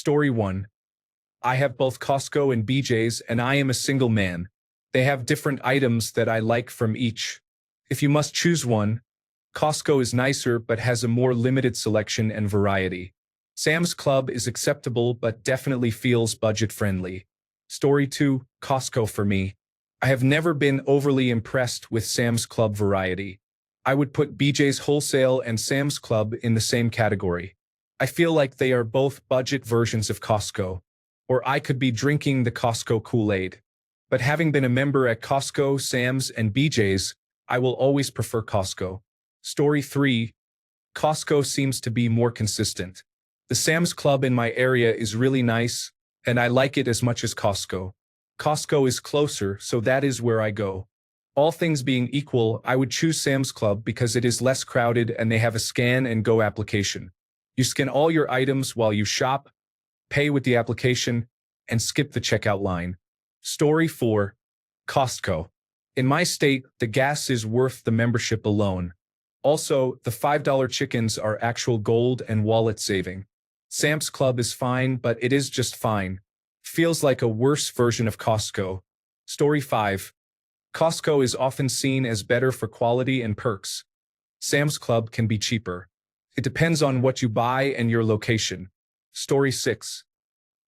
Story 1. I have both Costco and BJ's, and I am a single man. They have different items that I like from each. If you must choose one, Costco is nicer but has a more limited selection and variety. Sam's Club is acceptable but definitely feels budget-friendly. Story 2. Costco for me. I have never been overly impressed with Sam's Club variety. I would put BJ's Wholesale and Sam's Club in the same category. I feel like they are both budget versions of Costco. Or I could be drinking the Costco Kool-Aid. But having been a member at Costco, Sam's, and BJ's, I will always prefer Costco. Story 3. Costco seems to be more consistent. The Sam's Club in my area is really nice, and I like it as much as Costco. Costco is closer, so that is where I go. All things being equal, I would choose Sam's Club because it is less crowded and they have a scan and go application. You scan all your items while you shop, pay with the application, and skip the checkout line. Story 4. Costco. In my state, the gas is worth the membership alone. Also, the $5 chickens are actual gold and wallet saving. Sam's Club is fine, but it is just fine. Feels like a worse version of Costco. Story 5. Costco is often seen as better for quality and perks. Sam's Club can be cheaper. It depends on what you buy and your location. Story 6.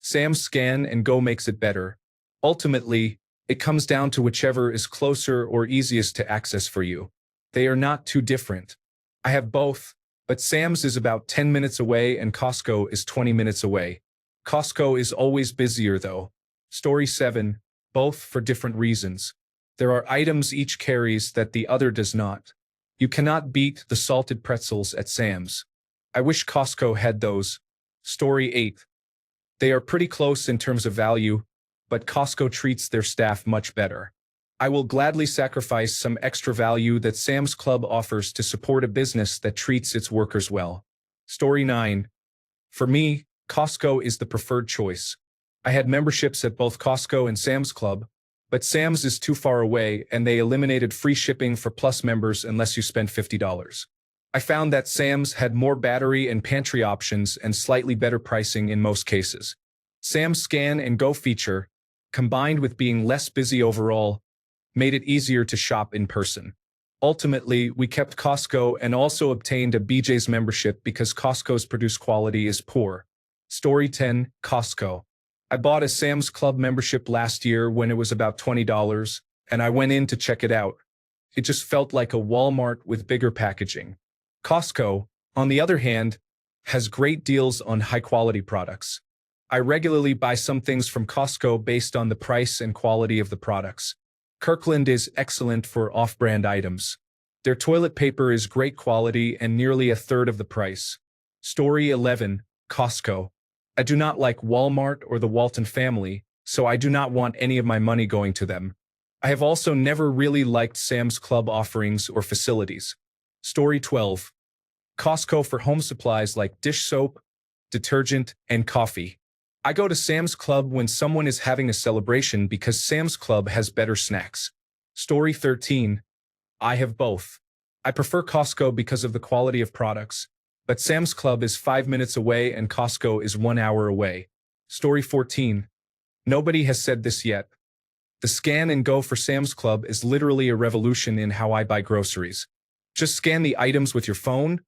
Sam's Scan and Go makes it better. Ultimately, it comes down to whichever is closer or easiest to access for you. They are not too different. I have both, but Sam's is about 10 minutes away and Costco is 20 minutes away. Costco is always busier though. Story 7. Both for different reasons. There are items each carries that the other does not. You cannot beat the salted pretzels at Sam's. I wish Costco had those. Story 8. They are pretty close in terms of value, but Costco treats their staff much better. I will gladly sacrifice some extra value that Sam's Club offers to support a business that treats its workers well. Story 9. For me, Costco is the preferred choice. I had memberships at both Costco and Sam's Club, but Sam's is too far away and they eliminated free shipping for Plus members unless you spend $50. I found that Sam's had more battery and pantry options and slightly better pricing in most cases. Sam's Scan and Go feature, combined with being less busy overall, made it easier to shop in person. Ultimately, we kept Costco and also obtained a BJ's membership because Costco's produce quality is poor. Story 10. Costco. I bought a Sam's Club membership last year when it was about $20, and I went in to check it out. It just felt like a Walmart with bigger packaging. Costco, on the other hand, has great deals on high-quality products. I regularly buy some things from Costco based on the price and quality of the products. Kirkland is excellent for off-brand items. Their toilet paper is great quality and nearly a third of the price. Story 11. Costco. I do not like Walmart or the Walton family, so I do not want any of my money going to them. I have also never really liked Sam's Club offerings or facilities. Story 12. Costco for home supplies like dish soap, detergent, and coffee. I go to Sam's Club when someone is having a celebration because Sam's Club has better snacks. Story 13. I have both. I prefer Costco because of the quality of products, but Sam's Club is 5 minutes away and Costco is 1 hour away. Story 14. Nobody has said this yet. The Scan and Go for Sam's Club is literally a revolution in how I buy groceries. Just scan the items with your phone,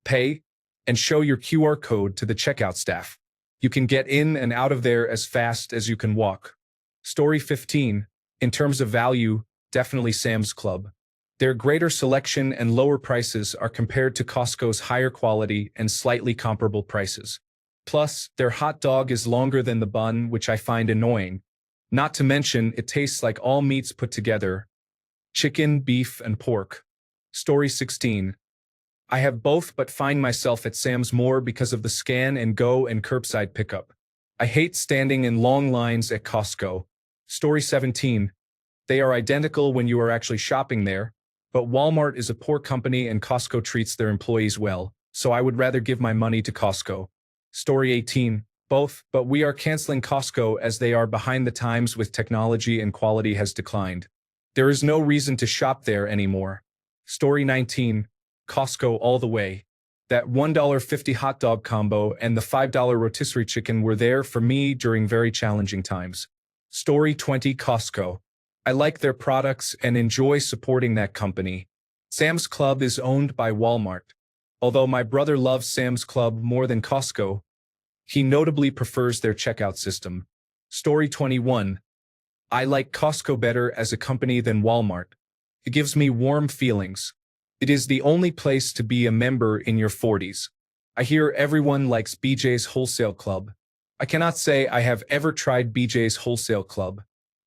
pay, and show your QR code to the checkout staff. You can get in and out of there as fast as you can walk. Story 15. In terms of value, definitely Sam's Club. Their greater selection and lower prices are compared to Costco's higher quality and slightly comparable prices. Plus, their hot dog is longer than the bun, which I find annoying. Not to mention, it tastes like all meats put together: chicken, beef, and pork. Story 16. I have both but find myself at Sam's more because of the Scan and Go and curbside pickup. I hate standing in long lines at Costco. Story 17. They are identical when you are actually shopping there, but Walmart is a poor company and Costco treats their employees well, so I would rather give my money to Costco. Story 18. Both, but we are canceling Costco as they are behind the times with technology and quality has declined. There is no reason to shop there anymore. Story 19. Costco all the way. That $1.50 hot dog combo and the $5 rotisserie chicken were there for me during very challenging times. Story 20 Costco. I like their products and enjoy supporting that company. Sam's Club is owned by Walmart. Although my brother loves Sam's Club more than Costco, he notably prefers their checkout system. Story 21. I like Costco better as a company than Walmart. It gives me warm feelings. It is the only place to be a member in your 40s. I hear everyone likes BJ's Wholesale Club. I cannot say I have ever tried BJ's Wholesale Club.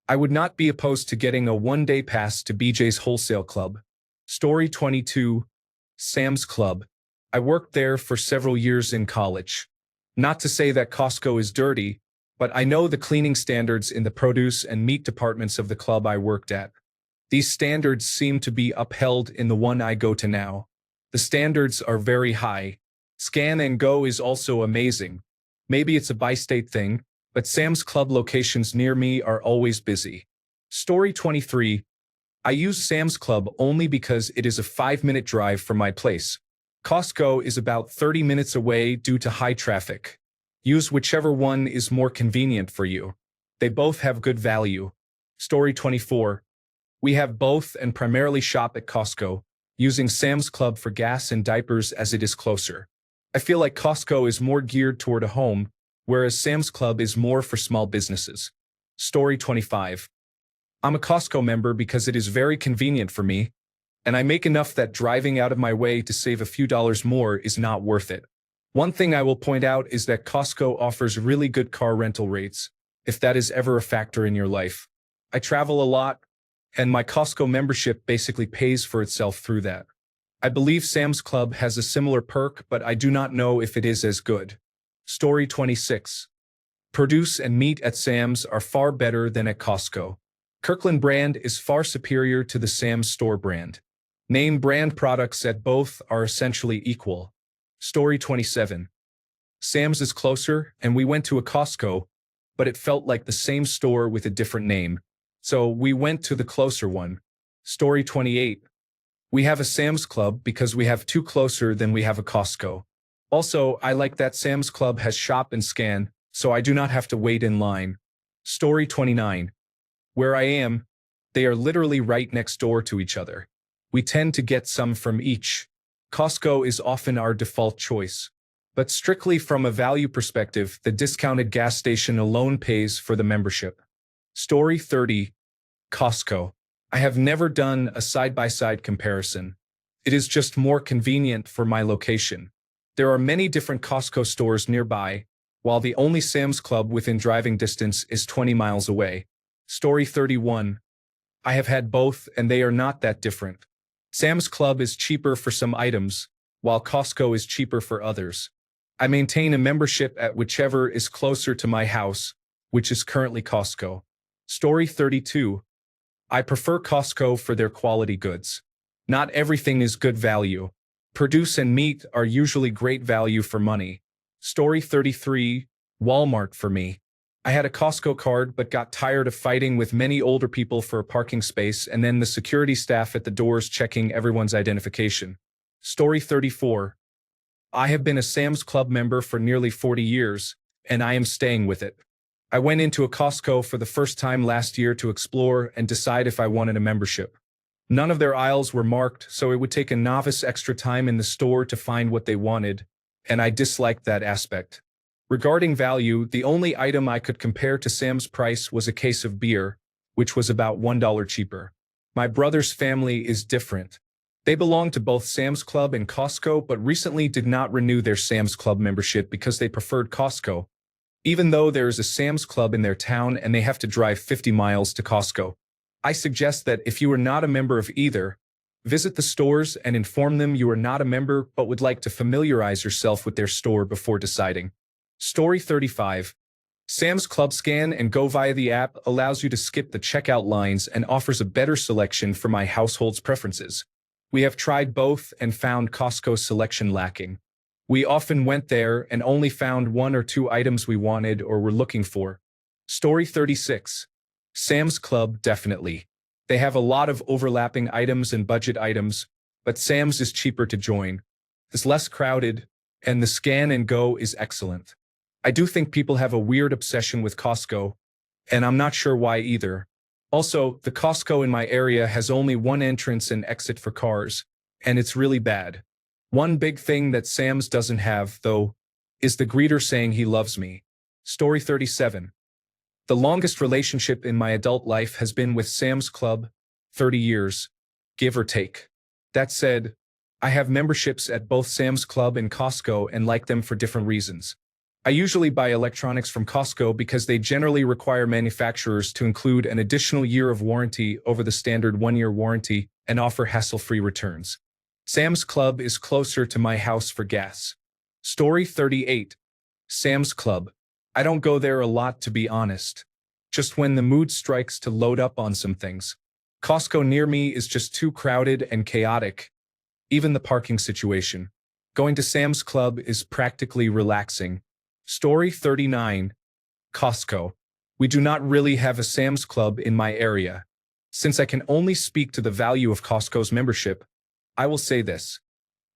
I would not be opposed to getting a one-day pass to BJ's Wholesale Club. Story 22. Sam's Club. I worked there for several years in college. Not to say that Costco is dirty, but I know the cleaning standards in the produce and meat departments of the club I worked at. These standards seem to be upheld in the one I go to now. The standards are very high. Scan and Go is also amazing. Maybe it's a bi-state thing, but Sam's Club locations near me are always busy. Story 23. I use Sam's Club only because it is a 5-minute drive from my place. Costco is about 30 minutes away due to high traffic. Use whichever one is more convenient for you. They both have good value. Story 24. We have both and primarily shop at Costco, using Sam's Club for gas and diapers as it is closer. I feel like Costco is more geared toward a home, whereas Sam's Club is more for small businesses. Story 25. I'm a Costco member because it is very convenient for me, and I make enough that driving out of my way to save a few dollars more is not worth it. One thing I will point out is that Costco offers really good car rental rates, if that is ever a factor in your life. I travel a lot, and my Costco membership basically pays for itself through that. I believe Sam's Club has a similar perk, but I do not know if it is as good. Story 26. Produce and meat at Sam's are far better than at Costco. Kirkland brand is far superior to the Sam's store brand. Name brand products at both are essentially equal. Story 27. Sam's is closer, and we went to a Costco, but it felt like the same store with a different name. So we went to the closer one. Story 28. We have a Sam's Club because we have two closer than we have a Costco. Also, I like that Sam's Club has shop and scan, so I do not have to wait in line. Story 29. Where I am, they are literally right next door to each other. We tend to get some from each. Costco is often our default choice. But strictly from a value perspective, the discounted gas station alone pays for the membership. Story 30. Costco. I have never done a side-by-side comparison. It is just more convenient for my location. There are many different Costco stores nearby, while the only Sam's Club within driving distance is 20 miles away. Story 31. I have had both, and they are not that different. Sam's Club is cheaper for some items, while Costco is cheaper for others. I maintain a membership at whichever is closer to my house, which is currently Costco. Story 32. I prefer Costco for their quality goods. Not everything is good value. Produce and meat are usually great value for money. Story 33. Walmart for me. I had a Costco card but got tired of fighting with many older people for a parking space and then the security staff at the doors checking everyone's identification. Story 34. I have been a Sam's Club member for nearly 40 years, and I am staying with it. I went into a Costco for the first time last year to explore and decide if I wanted a membership. None of their aisles were marked, so it would take a novice extra time in the store to find what they wanted, and I disliked that aspect. Regarding value, the only item I could compare to Sam's price was a case of beer, which was about $1 cheaper. My brother's family is different. They belong to both Sam's Club and Costco, but recently did not renew their Sam's Club membership because they preferred Costco, even though there is a Sam's Club in their town and they have to drive 50 miles to Costco. I suggest that if you are not a member of either, visit the stores and inform them you are not a member but would like to familiarize yourself with their store before deciding. Story 35. Sam's Club Scan and Go via the app allows you to skip the checkout lines and offers a better selection for my household's preferences. We have tried both and found Costco's selection lacking. We often went there and only found one or two items we wanted or were looking for. Story 36. Sam's Club definitely. They have a lot of overlapping items and budget items, but Sam's is cheaper to join. It's less crowded, and the scan and go is excellent. I do think people have a weird obsession with Costco, and I'm not sure why either. Also, the Costco in my area has only one entrance and exit for cars, and it's really bad. One big thing that Sam's doesn't have, though, is the greeter saying he loves me. Story 37. The longest relationship in my adult life has been with Sam's Club, 30 years, give or take. That said, I have memberships at both Sam's Club and Costco and like them for different reasons. I usually buy electronics from Costco because they generally require manufacturers to include an additional year of warranty over the standard 1-year warranty and offer hassle-free returns. Sam's Club is closer to my house for gas. Story 38. Sam's Club. I don't go there a lot, to be honest. Just when the mood strikes to load up on some things. Costco near me is just too crowded and chaotic. Even the parking situation. Going to Sam's Club is practically relaxing. Story 39. Costco. We do not really have a Sam's Club in my area. Since I can only speak to the value of Costco's membership, I will say this.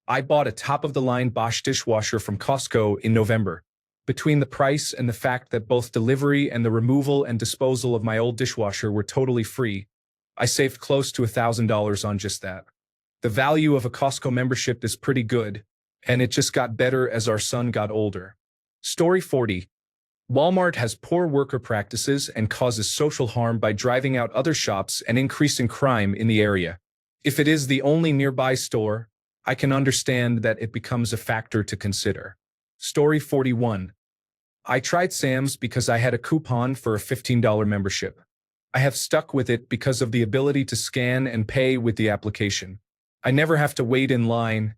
I bought a top-of-the-line Bosch dishwasher from Costco in November. Between the price and the fact that both delivery and the removal and disposal of my old dishwasher were totally free, I saved close to $1,000 on just that. The value of a Costco membership is pretty good, and it just got better as our son got older. Story 40. Walmart has poor worker practices and causes social harm by driving out other shops and increasing crime in the area. If it is the only nearby store, I can understand that it becomes a factor to consider. Story 41. I tried Sam's because I had a coupon for a $15 membership. I have stuck with it because of the ability to scan and pay with the application. I never have to wait in line,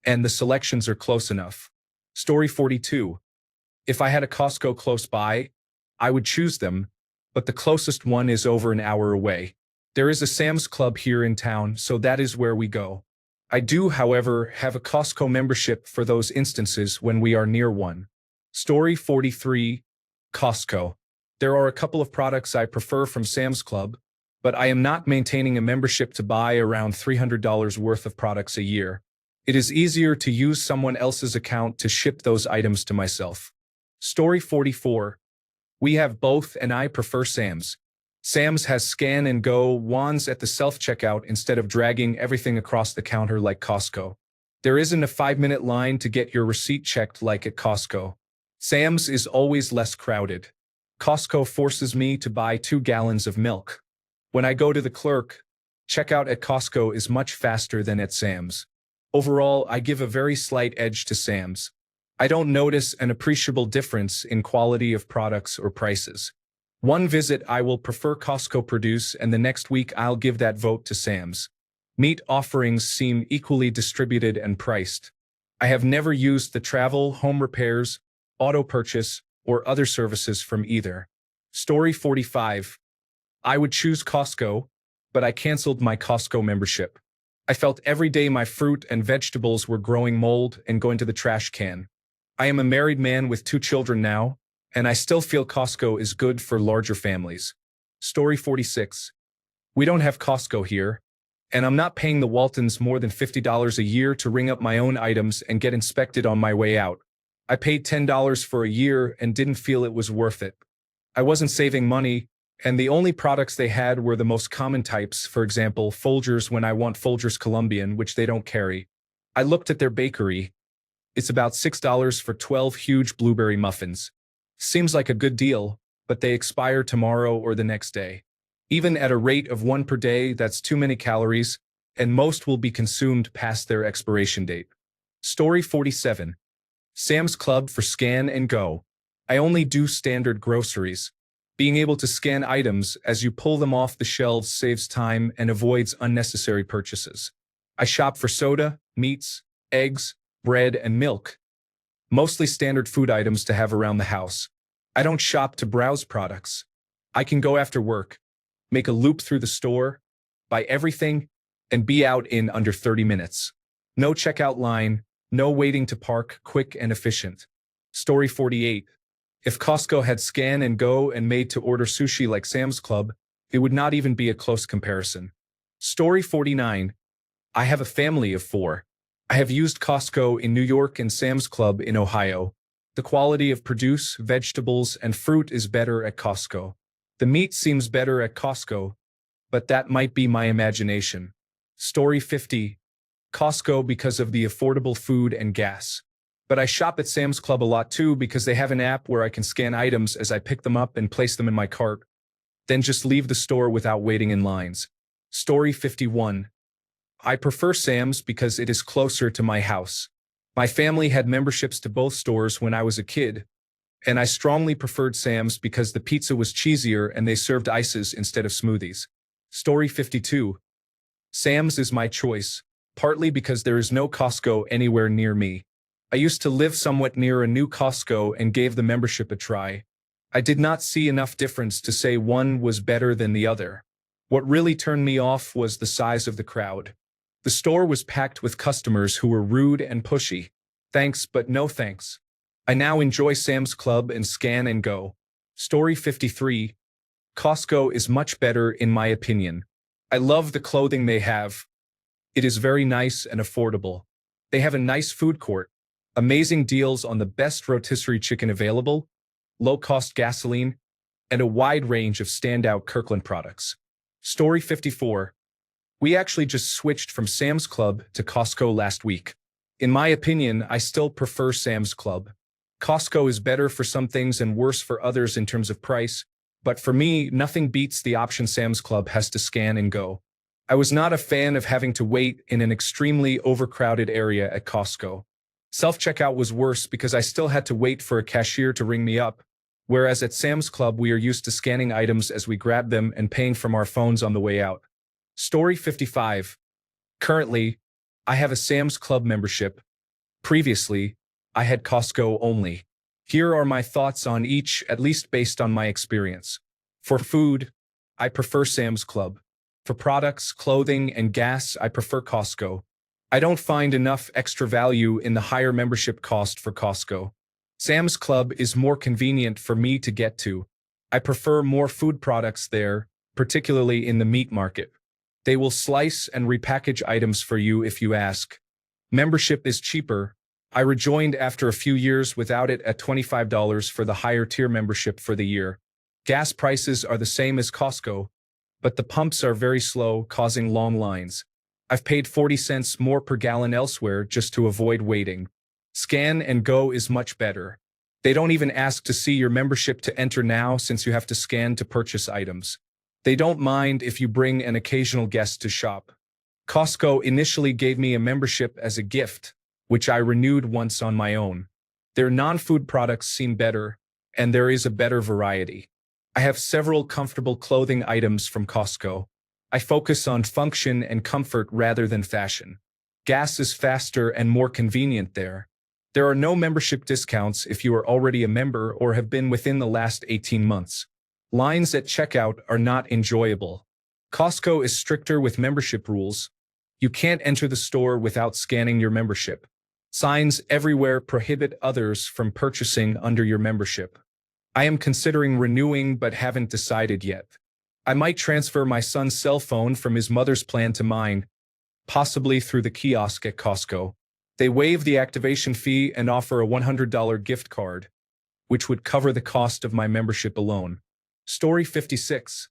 and the selections are close enough. Story 42. If I had a Costco close by, I would choose them, but the closest one is over an hour away. There is a Sam's Club here in town, so that is where we go. I do, however, have a Costco membership for those instances when we are near one. Story 43. Costco. There are a couple of products I prefer from Sam's Club, but I am not maintaining a membership to buy around $300 worth of products a year. It is easier to use someone else's account to ship those items to myself. Story 44. We have both and I prefer Sam's. Sam's has scan and go wands at the self-checkout instead of dragging everything across the counter like Costco. There isn't a 5-minute line to get your receipt checked like at Costco. Sam's is always less crowded. Costco forces me to buy 2 gallons of milk. When I go to the clerk, checkout at Costco is much faster than at Sam's. Overall, I give a very slight edge to Sam's. I don't notice an appreciable difference in quality of products or prices. One visit I will prefer Costco produce, and the next week I'll give that vote to Sam's. Meat offerings seem equally distributed and priced. I have never used the travel, home repairs, auto purchase, or other services from either. Story 45. I would choose Costco, but I canceled my Costco membership. I felt every day my fruit and vegetables were growing mold and going to the trash can. I am a married man with 2 children now, and I still feel Costco is good for larger families. Story 46. We don't have Costco here, and I'm not paying the Waltons more than $50 a year to ring up my own items and get inspected on my way out. I paid $10 for a year and didn't feel it was worth it. I wasn't saving money, and the only products they had were the most common types, for example, Folgers when I want Folgers Colombian, which they don't carry. I looked at their bakery. It's about $6 for 12 huge blueberry muffins. Seems like a good deal, but they expire tomorrow or the next day. Even at a rate of 1 per day, that's too many calories, and most will be consumed past their expiration date. Story 47. Sam's Club for scan and go. I only do standard groceries. Being able to scan items as you pull them off the shelves saves time and avoids unnecessary purchases. I shop for soda, meats, eggs, bread, and milk. Mostly standard food items to have around the house. I don't shop to browse products. I can go after work, make a loop through the store, buy everything, and be out in under 30 minutes. No checkout line, no waiting to park, quick and efficient. Story 48. If Costco had scan and go and made to order sushi like Sam's Club, it would not even be a close comparison. Story 49. I have a family of 4. I have used Costco in New York and Sam's Club in Ohio. The quality of produce, vegetables, and fruit is better at Costco. The meat seems better at Costco, but that might be my imagination. Story 50. Costco because of the affordable food and gas. But I shop at Sam's Club a lot too because they have an app where I can scan items as I pick them up and place them in my cart, then just leave the store without waiting in lines. Story 51. I prefer Sam's because it is closer to my house. My family had memberships to both stores when I was a kid, and I strongly preferred Sam's because the pizza was cheesier and they served ices instead of smoothies. Story 52. Sam's is my choice, partly because there is no Costco anywhere near me. I used to live somewhat near a new Costco and gave the membership a try. I did not see enough difference to say one was better than the other. What really turned me off was the size of the crowd. The store was packed with customers who were rude and pushy. Thanks, but no thanks. I now enjoy Sam's Club and Scan and Go. Story 53. Costco is much better in my opinion. I love the clothing they have. It is very nice and affordable. They have a nice food court, amazing deals on the best rotisserie chicken available, low-cost gasoline, and a wide range of standout Kirkland products. Story 54. We actually just switched from Sam's Club to Costco last week. In my opinion, I still prefer Sam's Club. Costco is better for some things and worse for others in terms of price, but for me, nothing beats the option Sam's Club has to scan and go. I was not a fan of having to wait in an extremely overcrowded area at Costco. Self-checkout was worse because I still had to wait for a cashier to ring me up, whereas at Sam's Club we are used to scanning items as we grab them and paying from our phones on the way out. Story 55. Currently, I have a Sam's Club membership. Previously, I had Costco only. Here are my thoughts on each, at least based on my experience. For food, I prefer Sam's Club. For products, clothing, and gas, I prefer Costco. I don't find enough extra value in the higher membership cost for Costco. Sam's Club is more convenient for me to get to. I prefer more food products there, particularly in the meat market. They will slice and repackage items for you if you ask. Membership is cheaper. I rejoined after a few years without it at $25 for the higher tier membership for the year. Gas prices are the same as Costco, but the pumps are very slow, causing long lines. I've paid 40 cents more per gallon elsewhere just to avoid waiting. Scan and Go is much better. They don't even ask to see your membership to enter now since you have to scan to purchase items. They don't mind if you bring an occasional guest to shop. Costco initially gave me a membership as a gift, which I renewed once on my own. Their non-food products seem better, and there is a better variety. I have several comfortable clothing items from Costco. I focus on function and comfort rather than fashion. Gas is faster and more convenient there. There are no membership discounts if you are already a member or have been within the last 18 months. Lines at checkout are not enjoyable. Costco is stricter with membership rules. You can't enter the store without scanning your membership. Signs everywhere prohibit others from purchasing under your membership. I am considering renewing but haven't decided yet. I might transfer my son's cell phone from his mother's plan to mine, possibly through the kiosk at Costco. They waive the activation fee and offer a $100 gift card, which would cover the cost of my membership alone. Story 56.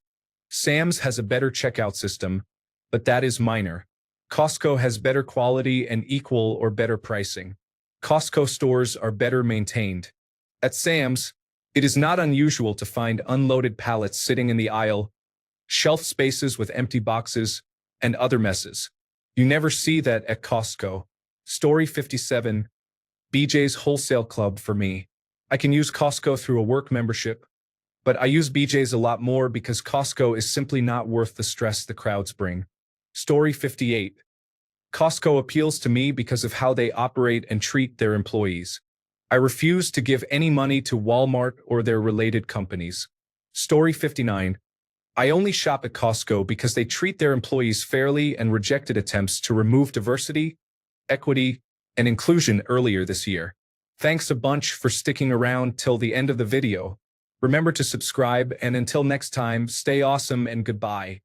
Sam's has a better checkout system, but that is minor. Costco has better quality and equal or better pricing. Costco stores are better maintained. At Sam's, it is not unusual to find unloaded pallets sitting in the aisle, shelf spaces with empty boxes, and other messes. You never see that at Costco. Story 57. BJ's Wholesale Club for me. I can use Costco through a work membership, but I use BJ's a lot more because Costco is simply not worth the stress the crowds bring. Story 58. Costco appeals to me because of how they operate and treat their employees. I refuse to give any money to Walmart or their related companies. Story 59. I only shop at Costco because they treat their employees fairly and rejected attempts to remove diversity, equity, and inclusion earlier this year. Thanks a bunch for sticking around till the end of the video. Remember to subscribe, and until next time, stay awesome and goodbye.